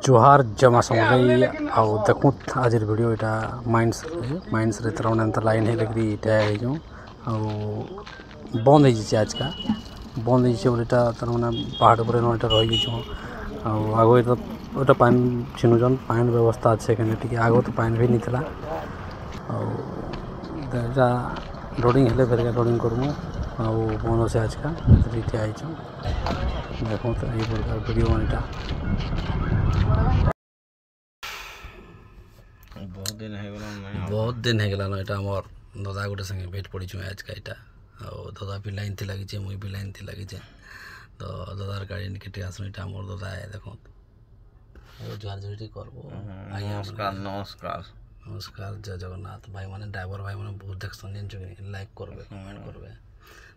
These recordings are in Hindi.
जोहार जमा समझ आउ देखूँ आज वीडियो इटा माइंस रे तरह एंत लाइन है लगी इटा जो बंद हो आज का बंद होटा तर मैंने पहाड़ पर रही आगो तो पान छिनुचन पान व्यवस्था अच्छे टे आगो तो पान भी नहीं था लोडिंग हेले फिर लोडिंग करूँ बंद से आज का इटा देखो तो ये प्रकार वीडियो इटा बहुत दिन है गला ना मोर दादा गोटे संगे भेट पड़ी आज का इटा दादा भी लाइन थी लगी मुई भी लाइन थी लगी तो दादार गाड़ी निकटे आसन इटा मोर दादा है देखो जुआर जुटी करबो नमस्कार नमस्कार नमस्कार जय जगन्नाथ भाई माने ड्राइवर भाई माने बहुत देखसन लाइक करबे कमेंट करबे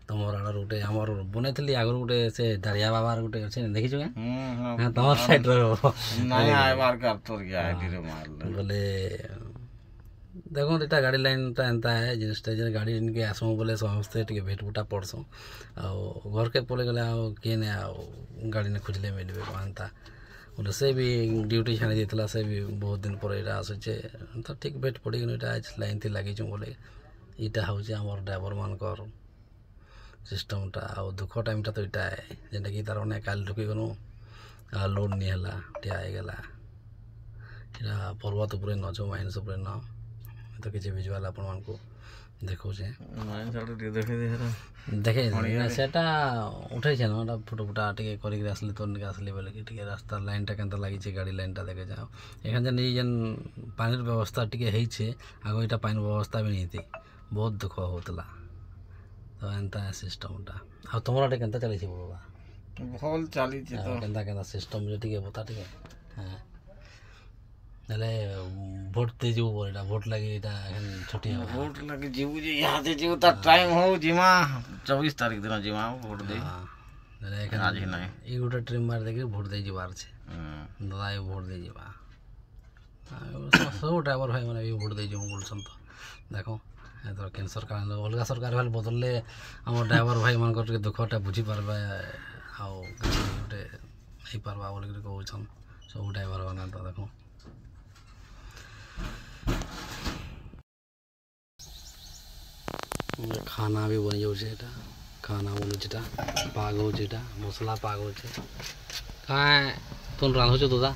तुमर आड़ गोटे आमर बने थी आगर गोटे से दारिया बाबार गोटे अच्छे देखी हां तुम साइड बोले देखो इटा गाड़ी लाइन टा एंता है जिनटा जे गाड़ी इनके आसमु बोले समस्ते टिके भेट बुटा पड़सु आ घर के पले गले किए ने गाड़ी ने खोजले मिलबे एंता बोले से भी ड्यूटी छाड़ी देतला से भी बहुत दिन पर इटा आसुचे तो ठीक भेट पड़ी इटा लाइन थी लगी बोले इटा हूँ आमर ड्राइवर मानकर सिस्टमटा आ दुख टाइमटा तो इटा है जेनटा कि तार मैंने काल ढुकी गनु लोड नहीं है टिया गला इटा पर्वत उपर न जो माइंस उपर न तो किसी विजुआल आपण मानको देखो जे देखे सेटा उठै छ न फोटो फुटा टिके करि के आसली तो निके आसली बेले कि टिके रास्ता लाइनटा केनता लागि छ गाड़ी लाइनटा देखे जाओ एखन जे नहीं जन पानी व्यवस्था टिके हेइ छ आगो इटा पानी व्यवस्था भी नहीं थी बहुत दुख होतला तो एंता सिस्टमटा आ तुमरा टे केनता चली छ बाबा भल चली छ तो केनता केनता सिस्टम जे टिके बता टिके हां नले वोट दे जो बोलटा वोट लगी इटा एखन छुट्टी वोट लगी जीव जे यहां से जीव ता टाइम हो जिमा 24 तारीख दिन जिमा वोट दे नले एखन आज नहीं ई गोटे ट्रिम मार दे के वोट दे जिबार छे दादा वोट दे जिबा सब ड्राइवर भाई माने वोट दे जो बोलसन तो देखो तो केन सरकार अलग सरकार वाले बदलले हम ड्राइवर भाई मान के दुखटा बुझी पारबे आ गोटे हे पारबा बोल के कहउछन सब ड्राइवर बना तो देखो खाना भी बन जाए खाना बन पाग हो मसला पाग हो तुम रांधो दादा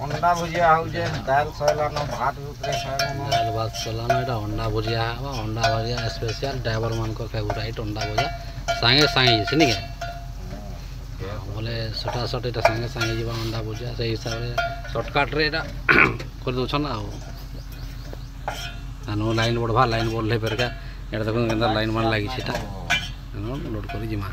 अंडा भुजिया हो दाल सलानो भात दाल भात सलानो एटा अंडा भुजिया हवा अंडा भुजिया स्पेशल ड्राइवर मान को फेवरेट अंडा भुजिया सांगे सांगे छै निके बोले सटा सट एटा सांगे सांगे जीवा अंडा भुजिया से हिसाब रे शॉर्टकट रे एटा कर दो छन आनो लाइन बढ़वा लाइन बढ़ले फेर का एटा देखो केनता लाइन मान लागि छिटा लोड करी जिमा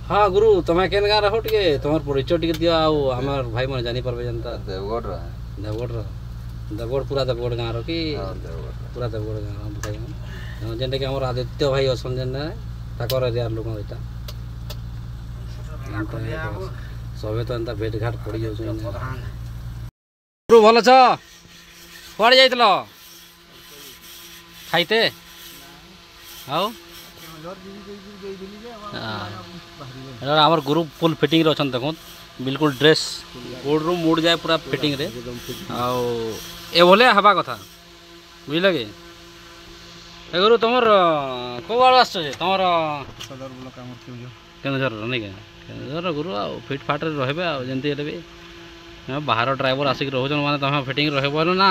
हाँ गुरु तमे केन गा रहो टिके तमर परिचय टिके दियो आ हमर भाई मन जानि परबे जनता देवगढ़ पूरा देवगढ़ गाँव रो कि पूरा देवगढ़ गाँव भाई जेनटा कि हमर आदित्य भाई असन जेन ताकर एरिया लोक इटा सबे तो एंता भेट घाट पड़ी जाउ गुरु भल छ कुआड़े जाइतलो खाइते आओ आमर गुरु फुल फिटिंग रे देखो बिल्कुल ड्रेस गोड़ रू मुड़ जाए पूरा फिटिंग रे ए बोले हवा कथा बुझल कि ए गुरु तुमर को आड़ आस तुमर केन्दुझर नहीं केन्दुझर गुरु आ फिट फाट रे रहबे आ जंती हेले भी बाहर ड्राइवर आसिक रोजन माने तुम फिटिंग रहबो ना